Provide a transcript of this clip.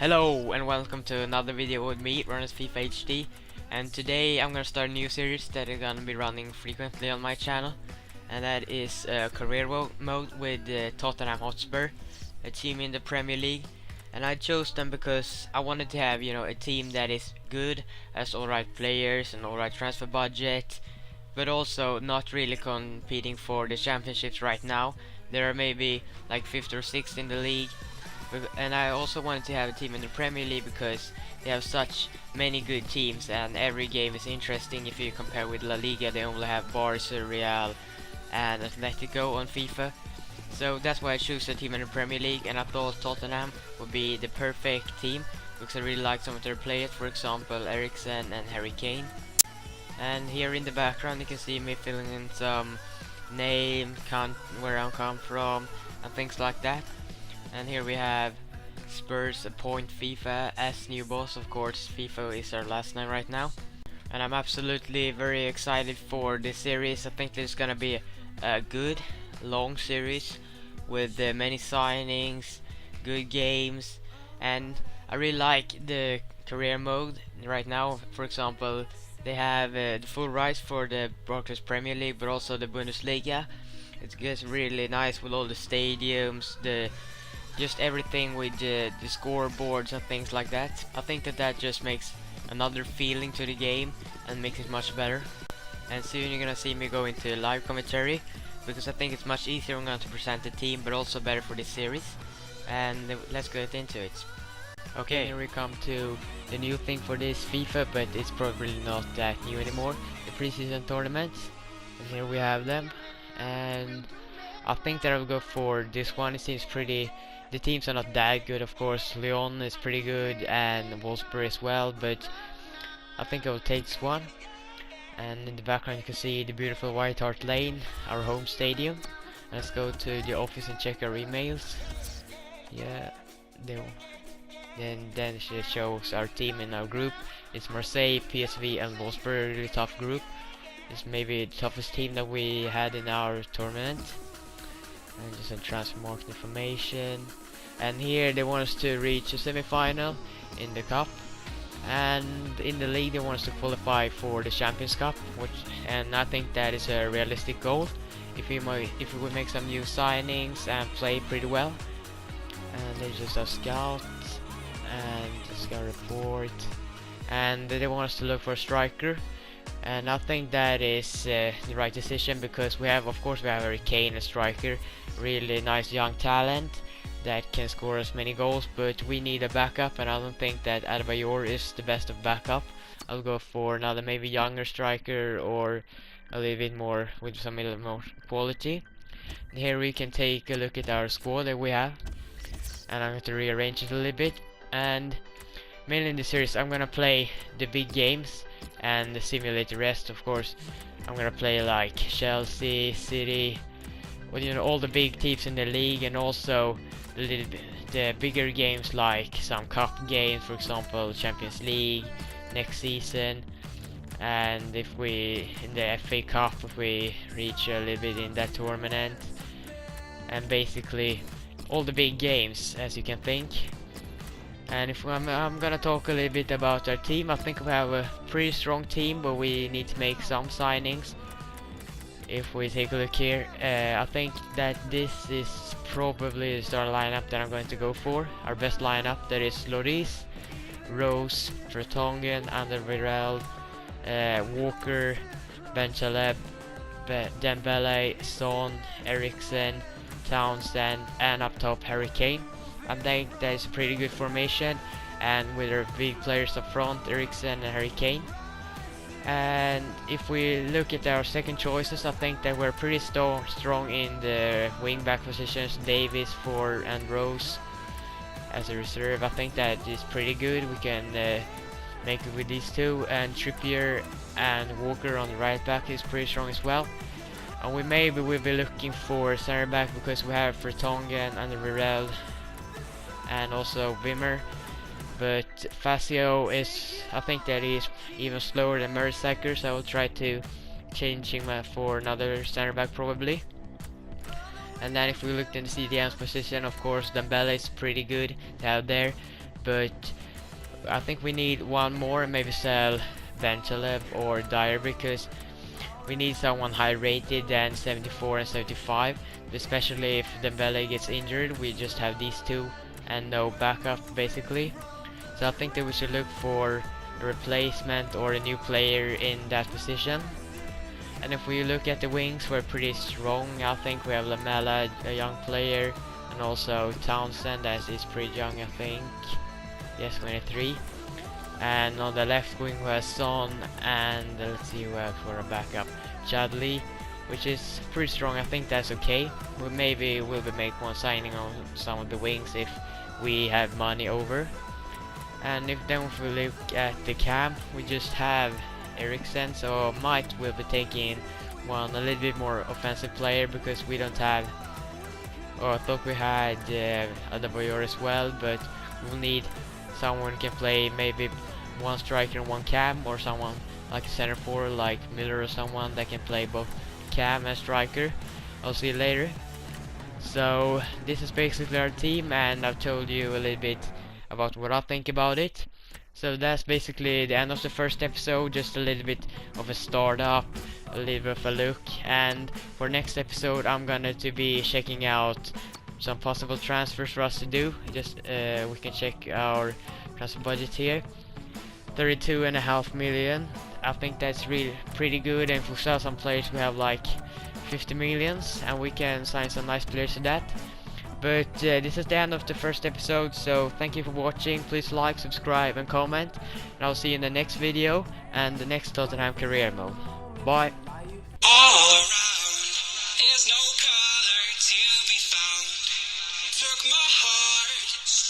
Hello and welcome to another video with me, Runners FIFA HD. And today I'm gonna start a new series that is gonna be running frequently on my channel, and that is career mode with Tottenham Hotspur, a team in the Premier League. And I chose them because I wanted to have, a team that is good, has alright players and alright transfer budget, but also not really competing for the championships right now. There are maybe like 5th or 6th in the league. And I also wanted to have a team in the Premier League because they have such many good teams and every game is interesting. If you compare with La Liga, they only have Barca, Real and Atletico on FIFA. So that's why I chose a team in the Premier League, and I thought Tottenham would be the perfect team because I really like some of their players, for example Eriksen and Harry Kane. And here in the background you can see me filling in some name, where I come from and things like that. And here we have Spurs appoint FIFA as new boss. Of course, FIFA is our last name right now. And I'm absolutely very excited for this series. I think this is gonna be a good, long series with many signings, good games, and I really like the career mode right now. For example, they have the full rights for the broadcast Premier League, but also the Bundesliga. It gets really nice with all the stadiums, just everything with the scoreboards and things like that. I think that just makes another feeling to the game and makes it much better. And soon you're gonna see me go into live commentary because I think it's much easier I'm going to present the team, but also better for this series. And let's get into it. Okay, here we come to the new thing for this FIFA, but it's probably not that new anymore. The preseason tournaments. And here we have them. And I think that I'll go for this one. It seems pretty. The teams are not that good, of course. Lyon is pretty good and Wolfsburg as well, but I think I will take this one. And in the background you can see the beautiful White Hart Lane, our home stadium. Let's go to the office and check our emails. Yeah, then it shows our team in our group. It's Marseille, PSV and Wolfsburg, a really tough group. It's maybe the toughest team that we had in our tournament. And just some transfer market information. And here they want us to reach a semi-final in the cup, and in the league they want us to qualify for the Champions Cup, and I think that is a realistic goal if we would make some new signings and play pretty well. And there's just a scout and a scout report, and they want us to look for a striker. And I think that is the right decision because of course we have Harry Kane, a striker, really nice young talent that can score as many goals, but we need a backup, and I don't think that Adebayor is the best of backup. I'll go for another maybe younger striker or a little bit more with some little more quality. And here we can take a look at our squad that we have, and I'm going to rearrange it a little bit. And mainly in this series I'm gonna play the big games and simulate the rest. Of course I'm gonna play like Chelsea, City, well, all the big teams in the league, and also the bigger games like some cup games, for example Champions League next season, and if we in the FA Cup, if we reach a little bit in that tournament, and basically all the big games as you can think. And if I'm gonna talk a little bit about our team. I think we have a pretty strong team, but we need to make some signings. If we take a look here, I think that this is probably the starting lineup that I'm going to go for. Our best lineup, that is Lloris, Rose, Vertonghen, Alderweireld, Walker, Bentaleb, Dembele, Son, Eriksen, Townsend, and up top Harry Kane. I think that is a pretty good formation, and with our big players up front, Eriksen and Harry Kane. And if we look at our second choices, I think that we're pretty strong in the wing back positions. Davis, Ford and Rose as a reserve. I think that is pretty good. We can make it with these two, and Trippier and Walker on the right back is pretty strong as well. And maybe we'll be looking for center back because we have Vertonghen and Alderweireld and also Wimmer. But Facio is, I think that he is even slower than Mertesacker, so I will try to change him for another center back probably. And then if we look in the CDM's position, of course Dembele is pretty good to have there. but I think we need one more and maybe sell Ventalev or Dyer, because we need someone high rated than 74 and 75, especially if Dembele gets injured. We just have these two and no backup basically. So I think that we should look for a replacement or a new player in that position. And if we look at the wings, we're pretty strong. I think we have Lamela, a young player, and also Townsend, as is pretty young, I think. Yes, 23. And on the left wing we have Son, and let's see who we have for a backup, Chadley, which is pretty strong. I think that's okay. We maybe will be make one signing on some of the wings if we have money over. And if we look at the camp, we just have Eriksen, so might will be taking one a little bit more offensive player, because we don't have. Oh, I thought we had Adebayor as well, but we'll need someone who can play maybe one striker and one cam, or someone like a center forward like Miller, or someone that can play both cam and striker. I'll see you later. So this is basically our team, and I've told you a little bit about what I think about it. So that's basically the end of the first episode, just a little bit of a startup, a little bit of a look, and for next episode I'm gonna to be checking out some possible transfers for us to do. Just we can check our transfer budget here, 32.5 million. I think that's really pretty good, and if we sell some players we have like 50 millions, and we can sign some nice players to that. But this is the end of the first episode, so thank you for watching. Please like, subscribe and comment, and I'll see you in the next video and the next Tottenham career mode. Bye. All around, there's no color to be found. Took my heart.